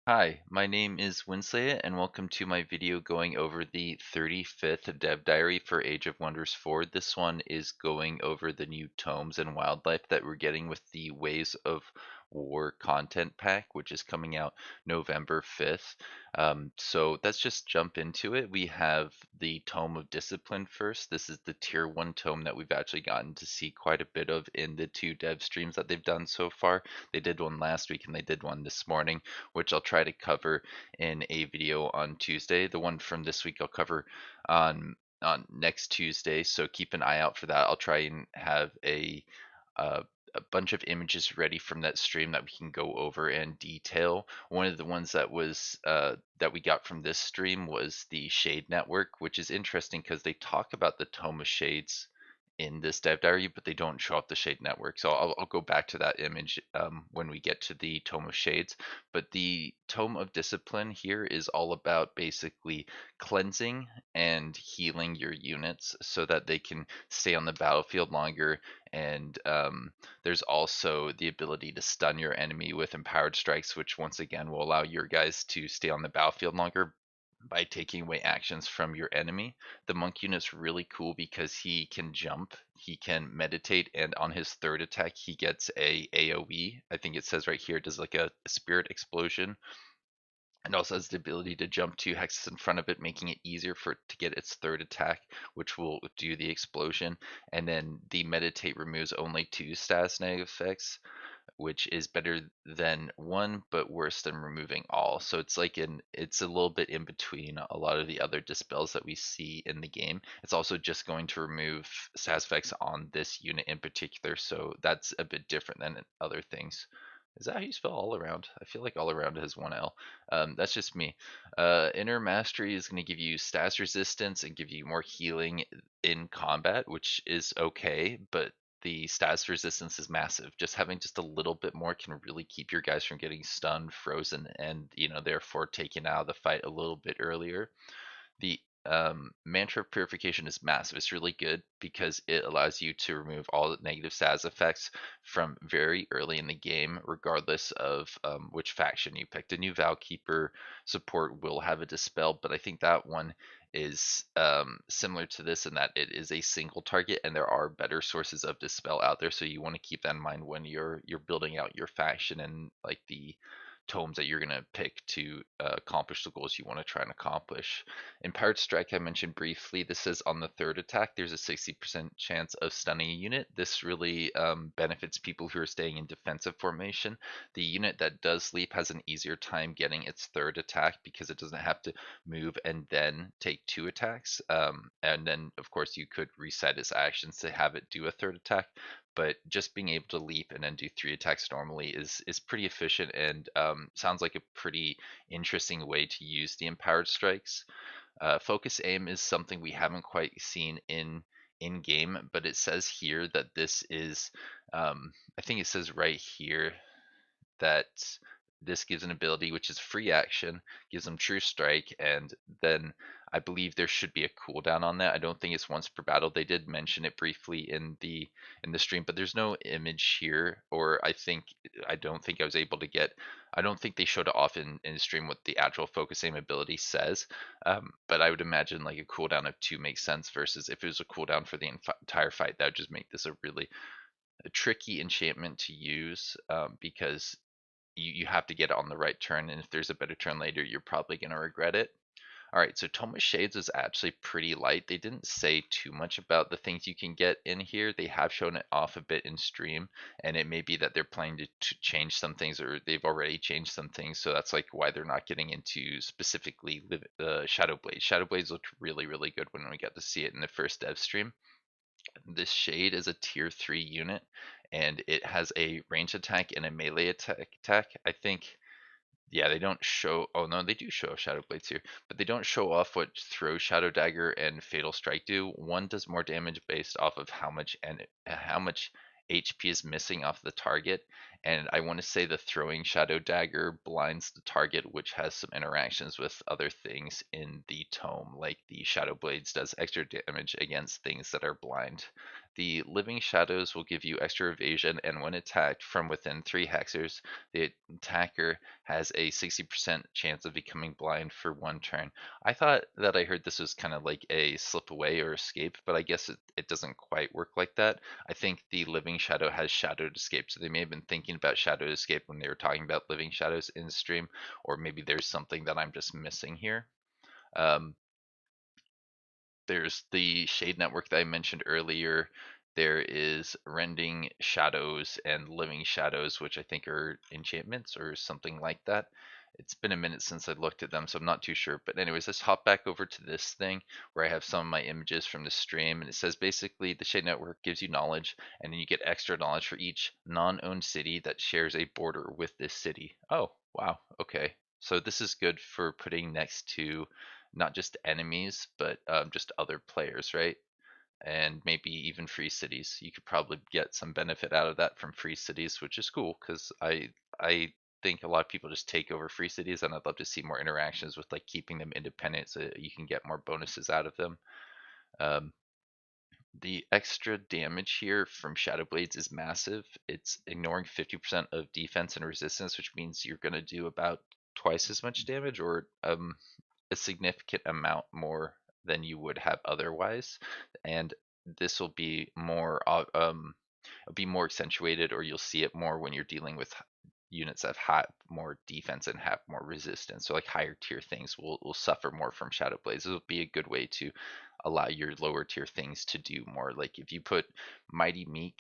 Hi, my name is Winsley, and welcome to my video going over the 35th Dev Diary for Age of Wonders 4. This one is going over the new tomes and wildlife that we're getting with the Ways of War content pack, which is coming out November 5th. So let's just jump into it. We have the Tome of Discipline first. This is the tier 1 tome that we've actually gotten to see quite a bit of in the two dev streams that they've done so far. They did one last week and they did one this morning, which I'll try to cover in a video on Tuesday. The one from this week I'll cover on next Tuesday, so keep an eye out for that. I'll try and have uh, a bunch of images ready from that stream that we can go over in detail. One of the ones that we got from this stream was the Shade Network, which is interesting because they talk about the Tome of Shades in this dev diary, but they don't show up the Shade Network. So I'll go back to that image when we get to the Tome of Shades. But the Tome of Discipline here is all about basically cleansing and healing your units so that they can stay on the battlefield longer. And there's also the ability to stun your enemy with empowered strikes, which once again will allow your guys to stay on the battlefield longer by taking away actions from your enemy. The monk unit's really cool because he can jump, he can meditate, and on his third attack he gets a AoE. I think it says right here it does like a spirit explosion, and also has the ability to jump 2 hexes in front of it, making it easier for it to get its third attack, which will do the explosion. And then the meditate removes only 2 status negative effects, which is better than one but worse than removing all. So it's a little bit in between a lot of the other dispels that we see in the game. It's also just going to remove status effects on this unit in particular, so that's a bit different than other things. Is that how you spell all around? I feel like all around has one L. That's just me. Inner Mastery is going to give you status resistance and give you more healing in combat, which is okay, but the status resistance is massive. Just having just a little bit more can really keep your guys from getting stunned, frozen, and therefore taken out of the fight a little bit earlier. The mantra of purification is massive. It's really good because it allows you to remove all the negative status effects from very early in the game, regardless of which faction you picked. A new Valkeeper support will have a dispel, but I think that one is similar to this in that it is a single target, and there are better sources of dispel out there. So you want to keep that in mind when you're building out your faction and like the tomes that you're going to pick to accomplish the goals you want to try and accomplish. Empowered Strike I mentioned briefly. This says on the third attack, there's a 60% chance of stunning a unit. This really benefits people who are staying in defensive formation. The unit that does leap has an easier time getting its third attack because it doesn't have to move and then take 2 attacks. And then, of course, you could reset its actions to have it do a third attack. But just being able to leap and then do 3 attacks normally is pretty efficient and sounds like a pretty interesting way to use the empowered strikes. Focus aim is something we haven't quite seen in game, but it says here that this is, I think it says right here that this gives an ability which is free action, gives them true strike, and then I believe there should be a cooldown on that. I don't think it's once per battle. They did mention it briefly in the stream, but there's no image here, or I don't think I was able to get. I don't think they showed it off in the stream what the actual focus aim ability says. But I would imagine like a cooldown of 2 makes sense versus if it was a cooldown for the entire fight, that would just make this a tricky enchantment to use because you have to get it on the right turn, and if there's a better turn later, you're probably going to regret it. All right, so Tome of Shades is actually pretty light. They didn't say too much about the things you can get in here. They have shown it off a bit in stream, and it may be that they're planning to change some things, or they've already changed some things. So that's like why they're not getting into specifically Shadow Blades. Shadow Blades looked really, really good when we got to see it in the first dev stream. This Shade is a tier 3 unit, and it has a range attack and a melee attack. I think, yeah, they don't show. Oh no, they do show Shadow Blades here, but they don't show off what Throw, Shadow Dagger, and Fatal Strike do. One does more damage based off of how much HP is missing off the target, and I want to say the Throwing Shadow Dagger blinds the target, which has some interactions with other things in the tome, like the Shadow Blades does extra damage against things that are blind. The living shadows will give you extra evasion, and when attacked from within 3 hexers, the attacker has a 60% chance of becoming blind for 1 turn. I thought that I heard this was kind of like a slip away or escape, but I guess it doesn't quite work like that. I think the living shadow has shadowed escape, so they may have been thinking about shadowed escape when they were talking about living shadows in stream, or maybe there's something that I'm just missing here. Um, there's the shade network that I mentioned earlier. There is rending shadows and living shadows, which I think are enchantments or something like that. It's been a minute since I looked at them, so I'm not too sure. But anyways, let's hop back over to this thing where I have some of my images from the stream, and it says basically the shade network gives you knowledge, and then you get extra knowledge for each non-owned city that shares a border with this city. Oh, wow. Okay. So this is good for putting next to not just enemies, but just other players, right? And maybe even free cities. You could probably get some benefit out of that from free cities, which is cool because I think a lot of people just take over free cities, and I'd love to see more interactions with like keeping them independent so that you can get more bonuses out of them. Um, the extra damage here from Shadow Blades is massive. It's ignoring 50% of defense and resistance, which means you're going to do about twice as much damage, or a significant amount more than you would have otherwise. And this will be more accentuated, or you'll see it more when you're dealing with units that have more defense and have more resistance. So like higher tier things will suffer more from Shadow Blades. This will be a good way to allow your lower tier things to do more. Like if you put Mighty Meek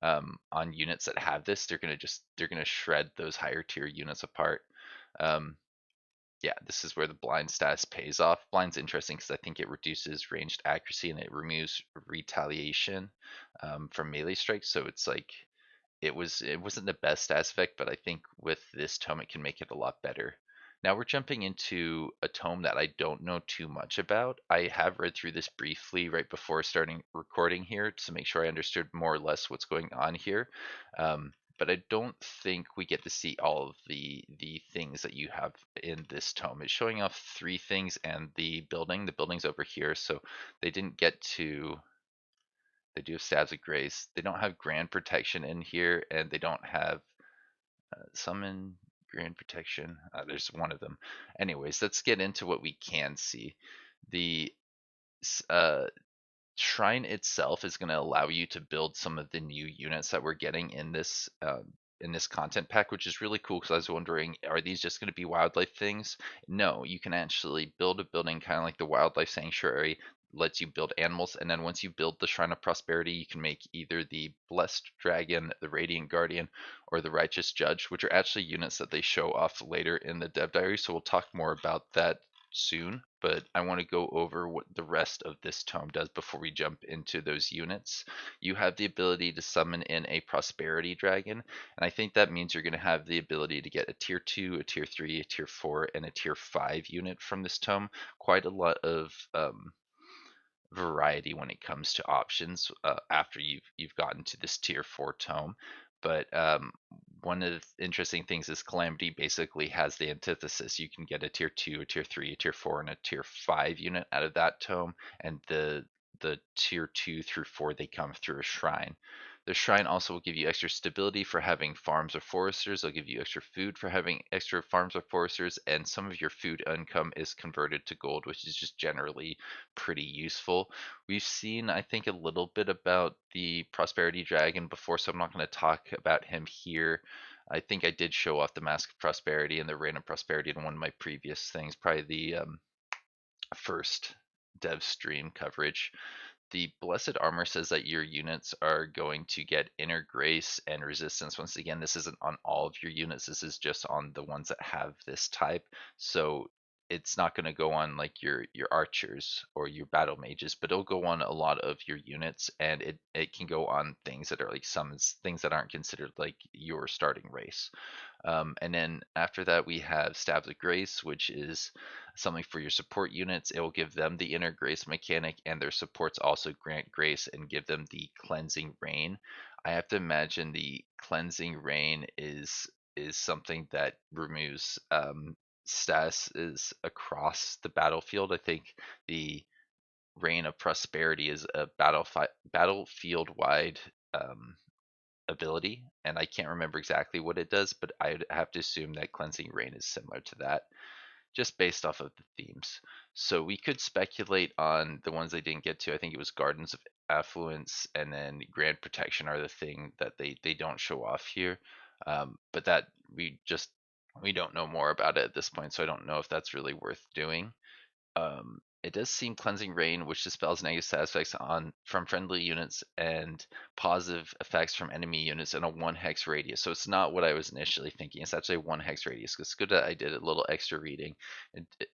on units that have this, they're gonna shred those higher tier units apart. Um, yeah, this is where the blind status pays off. Blind's interesting because I think it reduces ranged accuracy and it removes retaliation from melee strikes. So it's like it wasn't the best aspect, but I think with this tome it can make it a lot better. Now we're jumping into a tome that I don't know too much about. I have read through this briefly right before starting recording here to make sure I understood more or less what's going on here. But I don't think we get to see all of the things that you have in this tome. It's showing off 3 things and the building. The building's over here, so they didn't get to they do have Stabs of Grace. They don't have Grand Protection in here, and they don't have Summon, Grand Protection. There's one of them. Anyways, let's get into what we can see. The uh, shrine itself is going to allow you to build some of the new units that we're getting in this content pack, which is really cool because I was wondering, are these just going to be wildlife things? No, you can actually build a building kind of like the wildlife sanctuary, lets you build animals, and then once you build the Shrine of Prosperity, you can make either the Blessed Dragon, the Radiant Guardian, or the Righteous Judge, which are actually units that they show off later in the dev diary. So we'll talk more about that soon, but I want to go over what the rest of this tome does before we jump into those units. You have the ability to summon in a Prosperity Dragon, and I think that means you're going to have the ability to get a tier 2, a tier 3, a tier 4, and a tier 5 unit from this tome. Quite a lot of variety when it comes to options after you've gotten to this tier 4 tome. But one of the interesting things is Calamity basically has the antithesis. You can get a tier 2, a tier 3, a tier 4, and a tier 5 unit out of that tome, and the tier 2 through 4 they come through a shrine. The shrine also will give you extra stability for having farms or foresters. They'll give you extra food for having extra farms or foresters, and some of your food income is converted to gold, which is just generally pretty useful. We've seen, I think, a little bit about the Prosperity Dragon before, so I'm not going to talk about him here. I think I did show off the Mask of Prosperity and the Reign of Prosperity in one of my previous things, probably the first dev stream coverage. The Blessed Armor says that your units are going to get Inner Grace and Resistance. Once again, this isn't on all of your units. This is just on the ones that have this type. So it's not going to go on like your archers or your battle mages, but it'll go on a lot of your units, and it can go on things that are like summons, things that aren't considered like your starting race. And then after that, we have Stabs of Grace, which is something for your support units. It will give them the Inner Grace mechanic, and their supports also grant grace and give them the Cleansing Rain. I have to imagine the Cleansing Rain is something that removes status is across the battlefield. I think the Reign of Prosperity is a battlefield wide um, ability, and I can't remember exactly what it does, but I'd have to assume that Cleansing Rain is similar to that, just based off of the themes. So we could speculate on the ones they didn't get to. I think it was Gardens of Affluence and then Grand Protection are the thing that they don't show off here. But that we don't know more about it at this point, so I don't know if that's really worth doing. It does seem Cleansing Rain, which dispels negative stat effects on from friendly units and positive effects from enemy units in a 1 hex radius. So it's not what I was initially thinking. It's actually a 1 hex radius. It's good that I did a little extra reading.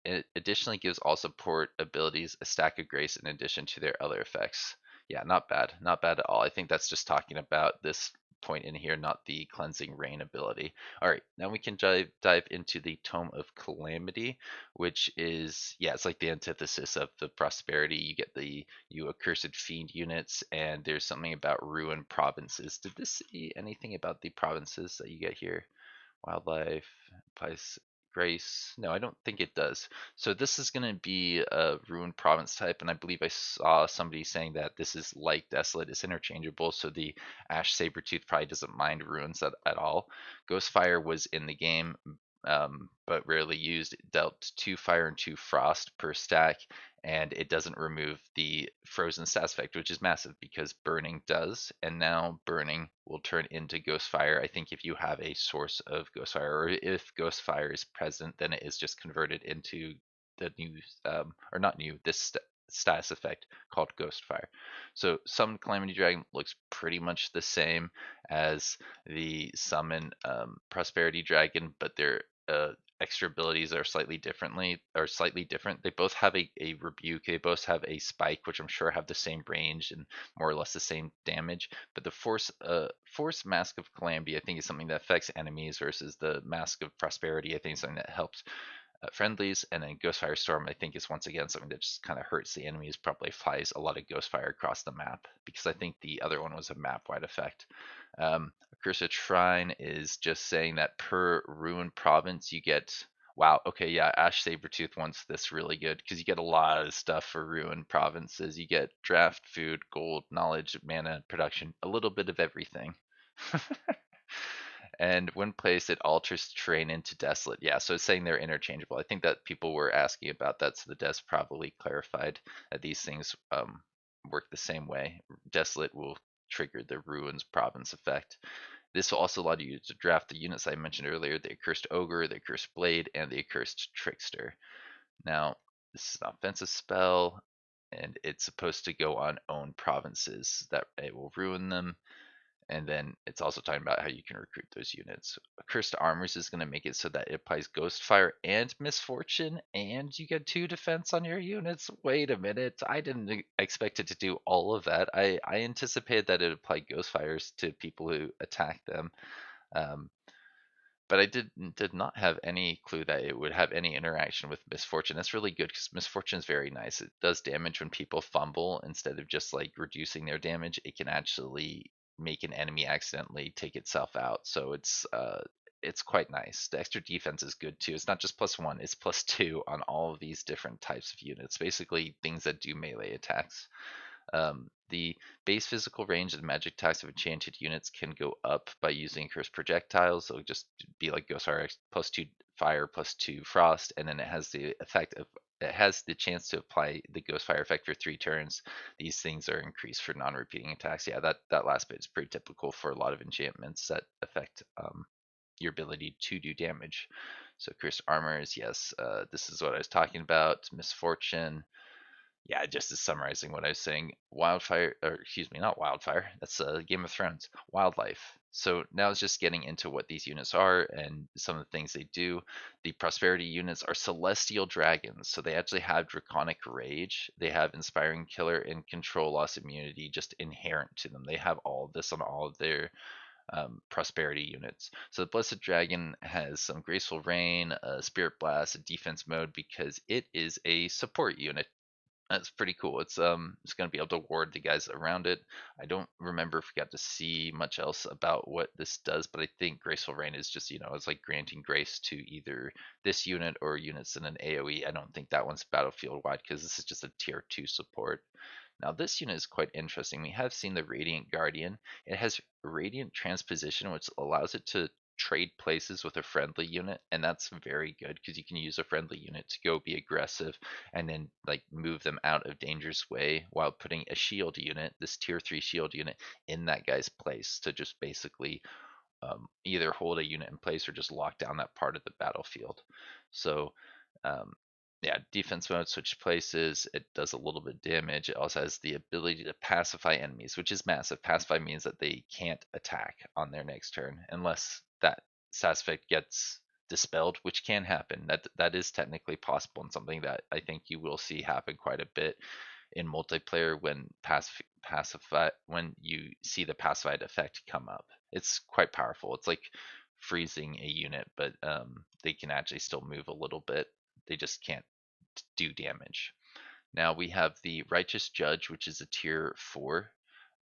It additionally gives all support abilities a stack of grace in addition to their other effects. Yeah, not bad. Not bad at all. I think that's just talking about this point in here, not the Cleansing Rain ability. All right, now we can dive into the Tome of Calamity, which is, yeah, it's like the antithesis of the prosperity. You get you accursed fiend units, and there's something about ruin provinces. Did this see anything about the provinces that you get here? Wildlife, place, grace. No, I don't think it does. So this is going to be a ruin province type, and I believe I saw somebody saying that this is like desolate. It's interchangeable, so the ash sabertooth probably doesn't mind ruins at all. Ghostfire was in the game, but rarely used. It dealt 2 fire and 2 frost per stack, and it doesn't remove the frozen stats effect, which is massive because burning does, and now burning will turn into ghostfire. I think if you have a source of ghostfire, or if ghostfire is present, then it is just converted into the new, or not new, this status effect called ghostfire. So summon Calamity Dragon looks pretty much the same as the summon Prosperity Dragon, but their extra abilities are slightly different. They both have a rebuke. They both have a spike, which I'm sure have the same range and more or less the same damage. But the force mask of Calamity, I think, is something that affects enemies versus the mask of Prosperity. I think is something that helps friendlies, and then Ghostfire Storm, I think, is once again something that just kind of hurts the enemies, probably flies a lot of Ghostfire across the map, because I think the other one was a map-wide effect. Accursed Shrine is just saying that per Ruin Province, you get, wow, okay, yeah, Ash Sabertooth wants this really good, because you get a lot of stuff for Ruin Provinces. You get draft, food, gold, knowledge, mana, production, a little bit of everything. And when placed, it alters terrain into desolate. Yeah, so it's saying they're interchangeable. I think that people were asking about that, so the devs probably clarified that these things work the same way. Desolate will trigger the ruins province effect. This will also allow you to draft the units I mentioned earlier: the accursed ogre, the accursed blade, and the accursed trickster. Now, this is an offensive spell, and it's supposed to go on own provinces that it will ruin them. And then it's also talking about how you can recruit those units. Accursed Armors is going to make it so that it applies Ghostfire and Misfortune, and you get 2 defense on your units. Wait a minute, I didn't expect it to do all of that. I anticipated that it applied Ghostfires to people who attack them. Um, but I did not have any clue that it would have any interaction with Misfortune. That's really good because Misfortune is very nice. It does damage when people fumble. Instead of just like reducing their damage, it can actually make an enemy accidentally take itself out. So it's quite nice. The extra defense is good too. It's not just +1, it's +2 on all of these different types of units. Basically things that do melee attacks. The base physical range of the magic attacks of enchanted units can go up by using accursed projectiles. So it'll just be like Ghostfire +2 fire, +2 frost, and then it has the effect of it has the chance to apply the Ghostfire effect for 3 turns. These things are increased for non-repeating attacks. Yeah, that last bit is pretty typical for a lot of enchantments that affect your ability to do damage. So cursed armors, yes, this is what I was talking about. Misfortune, yeah, just as summarizing what I was saying, wildfire, or excuse me, not wildfire. That's Game of Thrones. Wildlife. So now it's just getting into what these units are and some of the things they do. The prosperity units are celestial dragons, so they actually have draconic rage. They have inspiring killer and control loss immunity just inherent to them. They have all of this on all of their prosperity units. So the Blessed Dragon has some Graceful Rain, a Spirit Blast, a defense mode because it is a support unit. That's pretty cool. It's gonna be able to ward the guys around it. I don't remember if we got to see much else about what this does, but I think Graceful Rain is just, it's like granting grace to either this unit or units in an AoE. I don't think that one's battlefield wide because this is just a tier 2 support. Now this unit is quite interesting. We have seen the Radiant Guardian. It has Radiant Transposition, which allows it to trade places with a friendly unit, and that's very good because you can use a friendly unit to go be aggressive and then like move them out of danger's way while putting a shield unit, this tier 3 shield unit, in that guy's place to just basically either hold a unit in place or just lock down that part of the battlefield. So, um, yeah, defense mode, switch places. It does a little bit of damage. It also has the ability to pacify enemies, which is massive. Pacify means that they can't attack on their next turn unless that status effect gets dispelled, which can happen. That is technically possible and something that I think you will see happen quite a bit in multiplayer when pacify when you see the pacified effect come up. It's quite powerful. It's like freezing a unit, but they can actually still move a little bit. They just can't do damage. Now we have the Righteous Judge, which is a tier 4,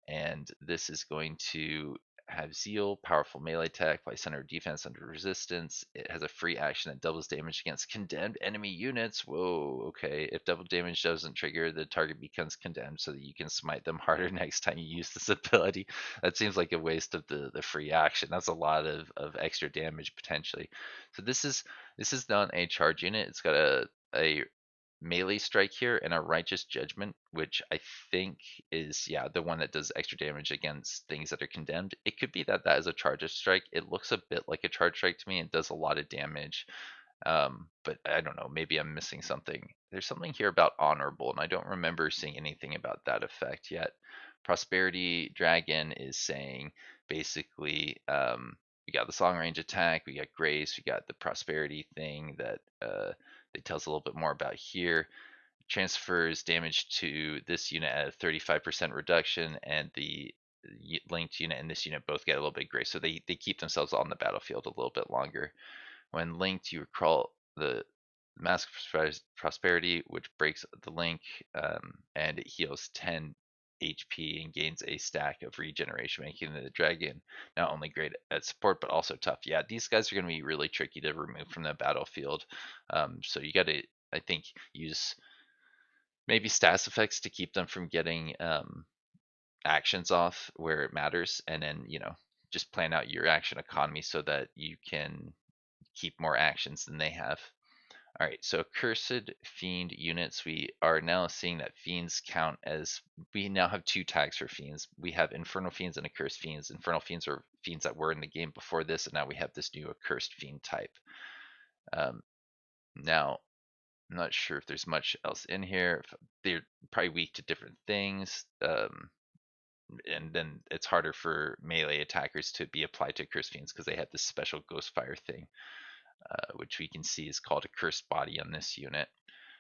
and this is going to have Zeal, powerful melee attack, play center defense under resistance. It has a free action that doubles damage against condemned enemy units. Whoa, okay. If double damage doesn't trigger, the target becomes condemned so that you can smite them harder next time you use this ability. That seems like a waste of the free action. That's a lot of extra damage potentially. So this is not a charge unit. It's got a melee strike here and a righteous judgment, which I think is, yeah, the one that does extra damage against things that are condemned. It could be that that is a charge strike. It looks a bit like a charge strike to me. It does a lot of damage. But I don't know, maybe I'm missing something. There's something here about honorable, and I don't remember seeing anything about that effect yet. Prosperity Dragon is saying basically, we got the long range attack, we got grace, we got the prosperity thing that it tells a little bit more about here. Transfers damage to this unit at a 35% reduction, and the linked unit and this unit both get a little bit grace, so they keep themselves on the battlefield a little bit longer. When linked, you recall the Mask of Prosperity, which breaks the link, and it heals 10 HP and gains a stack of regeneration, making the dragon not only great at support but also tough. Yeah, these guys are going to be really tricky to remove from the battlefield. So you got to, I think, use maybe status effects to keep them from getting actions off where it matters, and then just plan out your action economy so that you can keep more actions than they have. All right, so accursed fiend units, we are now seeing that fiends count as, we now have two tags for fiends. We have infernal fiends and accursed fiends. Infernal fiends are fiends that were in the game before this, and now we have this new accursed fiend type. Now, I'm not sure if there's much else in here. They're probably weak to different things. And then it's harder for melee attackers to be applied to accursed fiends because they have this special ghostfire thing. Which we can see is called a cursed body on this unit.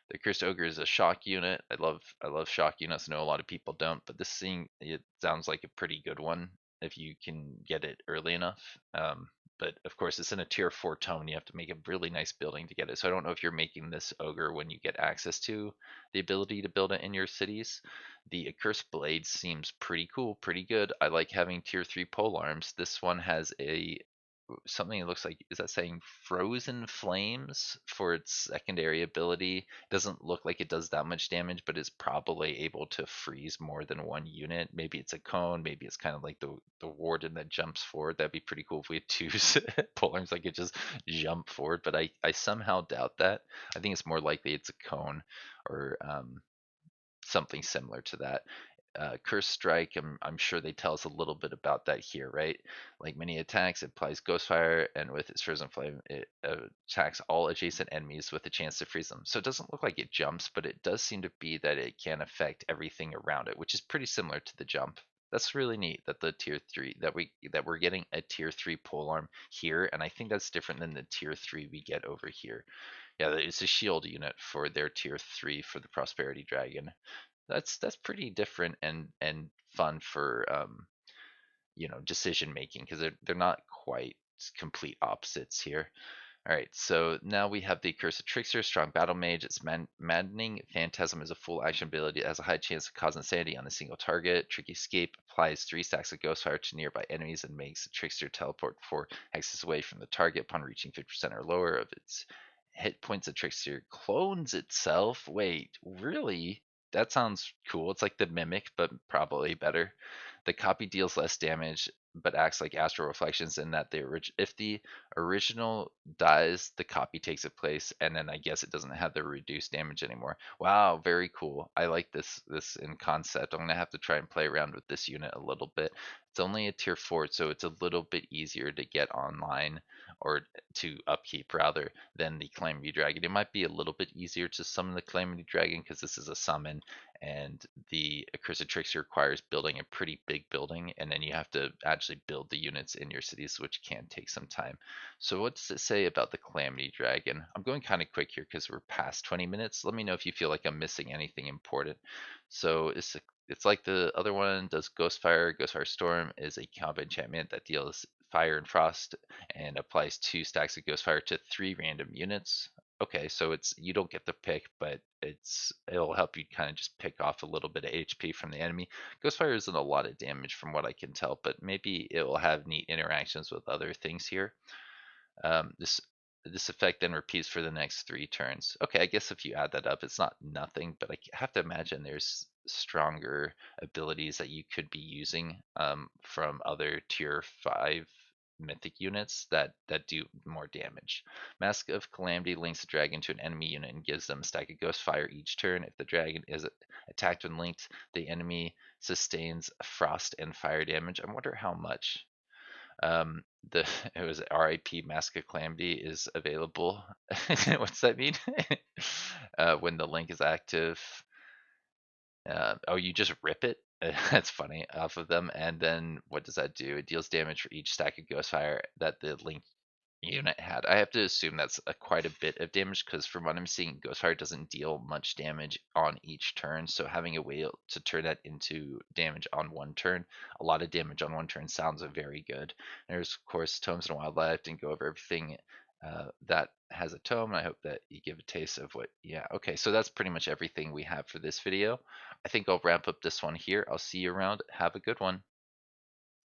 The cursed ogre is a shock unit. I love shock units. I know a lot of people don't, but this thing, it sounds like a pretty good one if you can get it early enough. But of course, it's in a tier 4 tome, and you have to make a really nice building to get it. So I don't know if you're making this ogre when you get access to the ability to build it in your cities. The accursed blade seems pretty cool, pretty good. I like having tier 3 pole arms. This one has a something that looks like, is that saying frozen flames for its secondary ability? It doesn't look like it does that much damage, but it's probably able to freeze more than one unit. Maybe it's a cone, maybe it's kind of like the warden that jumps forward. That'd be pretty cool if we had two polearms that could just jump forward, but I somehow doubt that. I think it's more likely it's a cone or something similar to that. Curse Strike, I'm sure they tell us a little bit about that here, right? Like many attacks, it applies Ghostfire, and with its Frozen Flame, it attacks all adjacent enemies with a chance to freeze them. So it doesn't look like it jumps, but it does seem to be that it can affect everything around it, which is pretty similar to the jump. That's really neat that the tier 3 that we're getting a tier 3 polearm here, and I think that's different than the tier 3 we get over here. Yeah, it's a shield unit for their tier 3 for the Prosperity Dragon. That's pretty different and fun for decision making, because they're not quite complete opposites here. Alright, so now we have the Accursed Trickster, Strong Battle Mage. Its Maddening Phantasm is a full action ability that has a high chance of causing insanity on a single target. Trick Escape applies 3 stacks of Ghostfire to nearby enemies and makes the Trickster teleport 4 hexes away from the target upon reaching 50% or lower of its hit points. The Trickster clones itself. Wait, really? That sounds cool. It's like the Mimic, but probably better. The copy deals less damage, but acts like astral reflections in that if the original dies, the copy takes its place, and then I guess it doesn't have the reduced damage anymore. Wow, very cool. I like this in concept. I'm gonna have to try and play around with this unit a little bit. It's only a tier 4, so it's a little bit easier to get online, or to upkeep rather, than the Calamity Dragon. It might be a little bit easier to summon the Calamity Dragon because this is a summon, and the Accursed Trickster requires building a pretty big building, and then you have to actually build the units in your cities, which can take some time. So what does it say about the Calamity Dragon? I'm going kind of quick here because we're past 20 minutes. Let me know if you feel like I'm missing anything important. So it's like the other one, does Ghostfire. Ghostfire Storm is a combo enchantment that deals fire and frost and applies 2 stacks of Ghostfire to 3 random units. Okay, so it's you don't get the pick, but it'll help you kind of just pick off a little bit of HP from the enemy. Ghostfire isn't a lot of damage from what I can tell, but maybe it will have neat interactions with other things here. This effect then repeats for the next 3 turns. Okay, I guess if you add that up, it's not nothing, but I have to imagine there's stronger abilities that you could be using from other tier 5 mythic units that do more damage. Mask of Calamity links the dragon to an enemy unit and gives them a stack of ghost fire each turn. If the dragon is attacked when linked, the enemy sustains frost and fire damage. I wonder how much. The it was RIP Mask of Calamity is available. What's that mean? When the link is active. Oh, you just rip it? That's funny off of them. And then what does that do? It deals damage for each stack of Ghostfire that the link unit had. I have to assume that's quite a bit of damage because from what I'm seeing, Ghostfire doesn't deal much damage on each turn. So having a way to turn that into damage on one turn, a lot of damage on one turn sounds very good. There's of course Tomes and Wildlife, and go over everything that has a tome. I hope that you give a taste of what. Yeah, okay, so that's pretty much everything we have for this video. I think I'll wrap up this one here. I'll see you around. Have a good one.